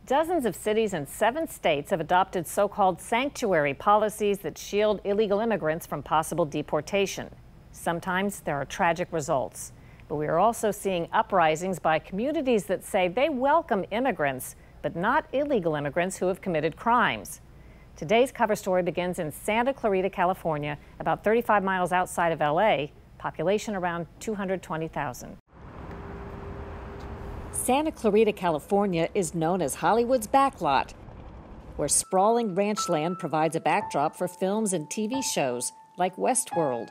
Dozens of cities in 7 states have adopted so-called sanctuary policies that shield illegal immigrants from possible deportation. Sometimes there are tragic results, but we are also seeing uprisings by communities that say they welcome immigrants, but not illegal immigrants who have committed crimes. Today's cover story begins in Santa Clarita, California, about 35 miles outside of LA, population around 220,000. Santa Clarita, California is known as Hollywood's backlot, where sprawling ranch land provides a backdrop for films and TV shows like Westworld.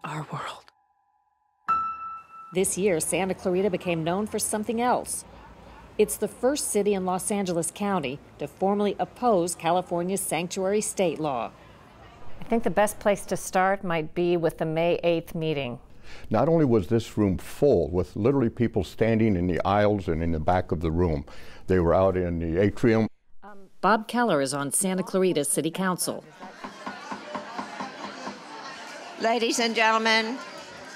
Our world. This year, Santa Clarita became known for something else. It's the first city in Los Angeles County to formally oppose California's sanctuary state law. I think the best place to start might be with the May 8th meeting. Not only was this room full with literally people standing in the aisles and in the back of the room, they were out in the atrium. Bob Keller is on Santa Clarita's City Council. Ladies and gentlemen,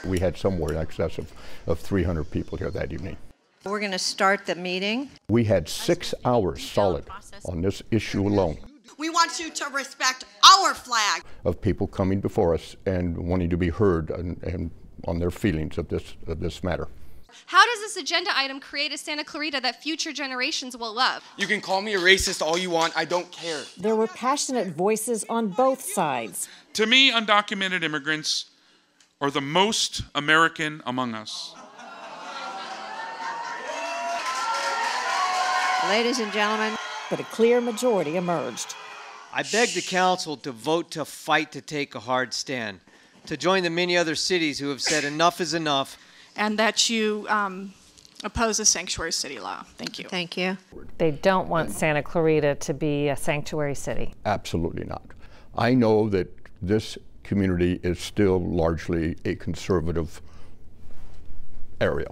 we had somewhere in excess of 300 people here that evening. We're going to start the meeting. We had 6 hours solid on this issue alone. We want you to respect our flag. Of people coming before us and wanting to be heard and on their feelings of this matter. How does this agenda item create a Santa Clarita that future generations will love? You can call me a racist all you want, I don't care. There were passionate voices on both sides. To me, undocumented immigrants are the most American among us. Ladies and gentlemen. But a clear majority emerged. I beg the council to vote to fight to take a hard stand, to join the many other cities who have said enough is enough. And that you oppose a sanctuary city law. Thank you. Thank you. They don't want Santa Clarita to be a sanctuary city. Absolutely not. I know that this community is still largely a conservative area.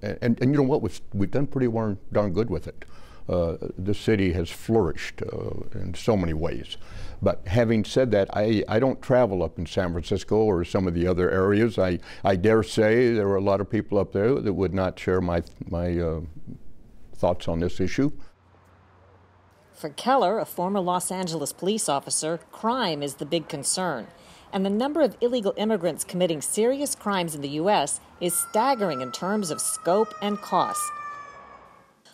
And you know what? We've done pretty darn good with it. The city has flourished in so many ways. But having said that, I don't travel up in San Francisco or some of the other areas. I dare say there are a lot of people up there that would not share my thoughts on this issue. For Keller, a former Los Angeles police officer, crime is the big concern. And the number of illegal immigrants committing serious crimes in the U.S. is staggering in terms of scope and cost.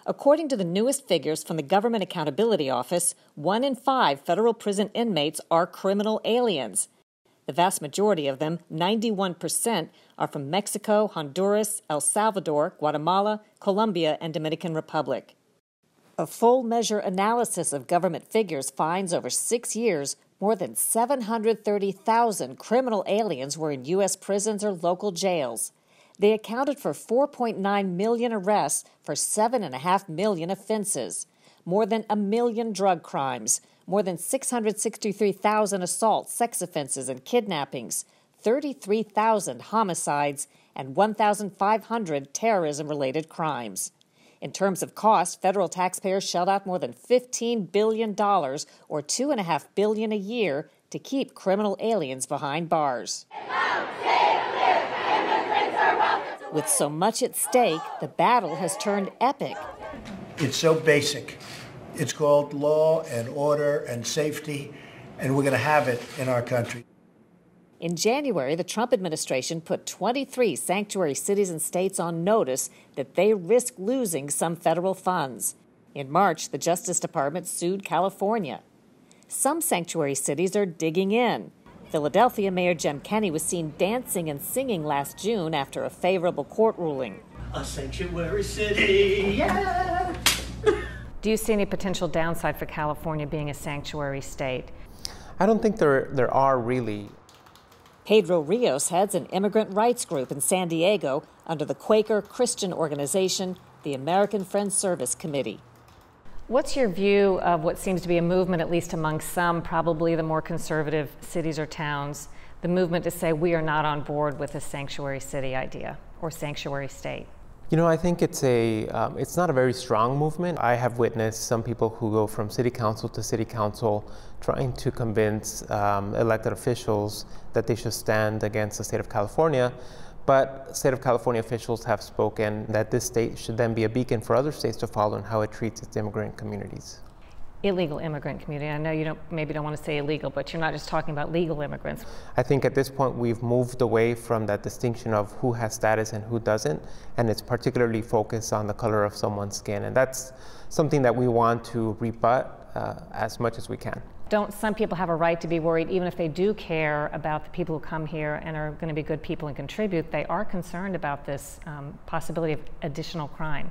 According to the newest figures from the Government Accountability Office, 1 in 5 federal prison inmates are criminal aliens. The vast majority of them, 91%, are from Mexico, Honduras, El Salvador, Guatemala, Colombia, and Dominican Republic. A full measure analysis of government figures finds over 6 years, more than 730,000 criminal aliens were in U.S. prisons or local jails. They accounted for 4.9 million arrests for 7.5 million offenses, more than 1 million drug crimes, more than 663,000 assaults, sex offenses, and kidnappings, 33,000 homicides, and 1,500 terrorism-related crimes. In terms of cost, federal taxpayers shelled out more than $15 billion, or $2.5 billion a year, to keep criminal aliens behind bars. With so much at stake, the battle has turned epic. It's so basic. It's called law and order and safety, and we're going to have it in our country. In January, the Trump administration put 23 sanctuary cities and states on notice that they risk losing some federal funds. In March, the Justice Department sued California. Some sanctuary cities are digging in. Philadelphia Mayor Jim Kenney was seen dancing and singing last June after a favorable court ruling. A sanctuary city, yeah! Do you see any potential downside for California being a sanctuary state? I don't think there are really. Pedro Rios heads an immigrant rights group in San Diego under the Quaker Christian organization, the American Friends Service Committee. What's your view of what seems to be a movement, at least among some, probably the more conservative cities or towns, the movement to say we are not on board with the sanctuary city idea or sanctuary state? You know, I think it's not a very strong movement. I have witnessed some people who go from city council to city council trying to convince elected officials that they should stand against the state of California. But state of California officials have spoken that this state should then be a beacon for other states to follow in how it treats its immigrant communities. Illegal immigrant community. I know you maybe don't want to say illegal, but you're not just talking about legal immigrants. I think at this point we've moved away from that distinction of who has status and who doesn't, and it's particularly focused on the color of someone's skin. And that's something that we want to rebut as much as we can. Don't some people have a right to be worried, even if they do care about the people who come here and are going to be good people and contribute? They are concerned about this possibility of additional crime.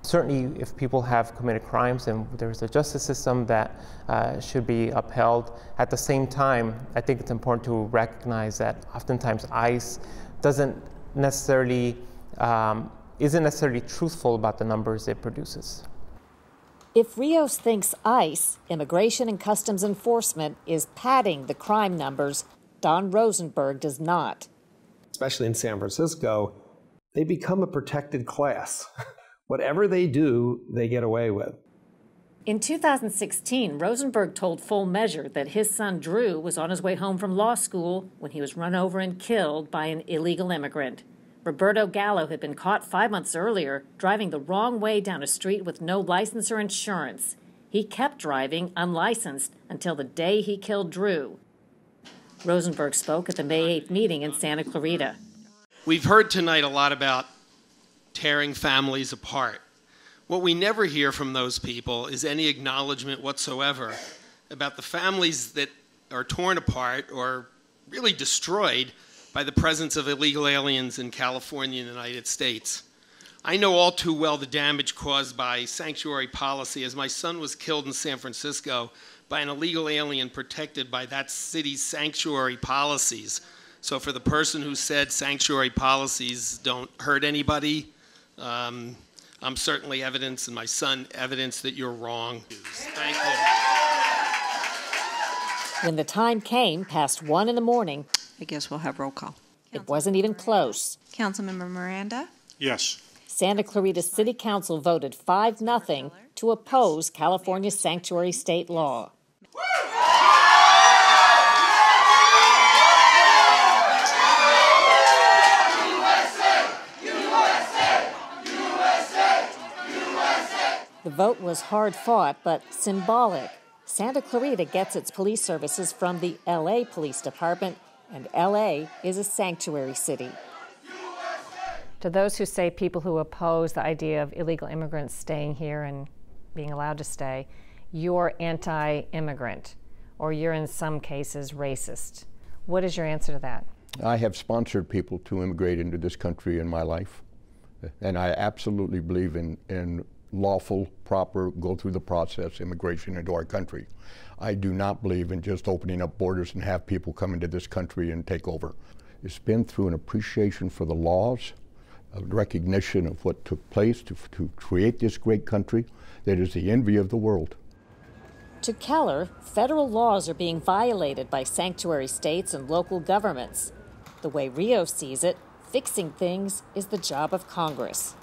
Certainly, if people have committed crimes, then there's a justice system that should be upheld. At the same time, I think it's important to recognize that oftentimes ICE isn't necessarily truthful about the numbers it produces. If Rios thinks ICE, Immigration and Customs Enforcement, is padding the crime numbers, Don Rosenberg does not. Especially in San Francisco, they become a protected class. Whatever they do, they get away with. In 2016, Rosenberg told Full Measure that his son Drew was on his way home from law school when he was run over and killed by an illegal immigrant. Roberto Gallo had been caught 5 months earlier driving the wrong way down a street with no license or insurance. He kept driving unlicensed until the day he killed Drew. Rosenberg spoke at the May 8th meeting in Santa Clarita. We've heard tonight a lot about tearing families apart. What we never hear from those people is any acknowledgement whatsoever about the families that are torn apart or really destroyed by the presence of illegal aliens in California and the United States. I know all too well the damage caused by sanctuary policy, as my son was killed in San Francisco by an illegal alien protected by that city's sanctuary policies. So for the person who said sanctuary policies don't hurt anybody, I'm certainly evidence, and my son evidence, that you're wrong. Thank you. When the time came, past 1 in the morning, I guess we'll have roll call. It wasn't even close. Councilmember Miranda? Yes. Santa Clarita City Council voted 5-0 to oppose California's sanctuary state law. The vote was hard fought, but symbolic. Santa Clarita gets its police services from the LA Police Department, and LA is a sanctuary city. To those who say people who oppose the idea of illegal immigrants staying here and being allowed to stay, you're anti-immigrant, or you're in some cases racist. What is your answer to that? I have sponsored people to immigrate into this country in my life, and I absolutely believe in lawful, proper, go through the process immigration into our country. I do not believe in just opening up borders and have people come into this country and take over. It's been through an appreciation for the laws, a recognition of what took place to create this great country that is the envy of the world. To Keller, federal laws are being violated by sanctuary states and local governments. The way Rio sees it, fixing things is the job of Congress.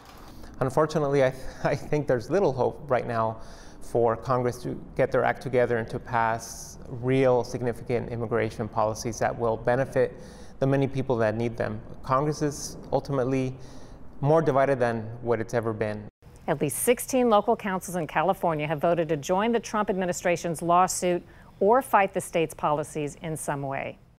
Unfortunately, I think there's little hope right now for Congress to get their act together and to pass real significant immigration policies that will benefit the many people that need them. Congress is ultimately more divided than what it's ever been. At least 16 local councils in California have voted to join the Trump administration's lawsuit or fight the state's policies in some way.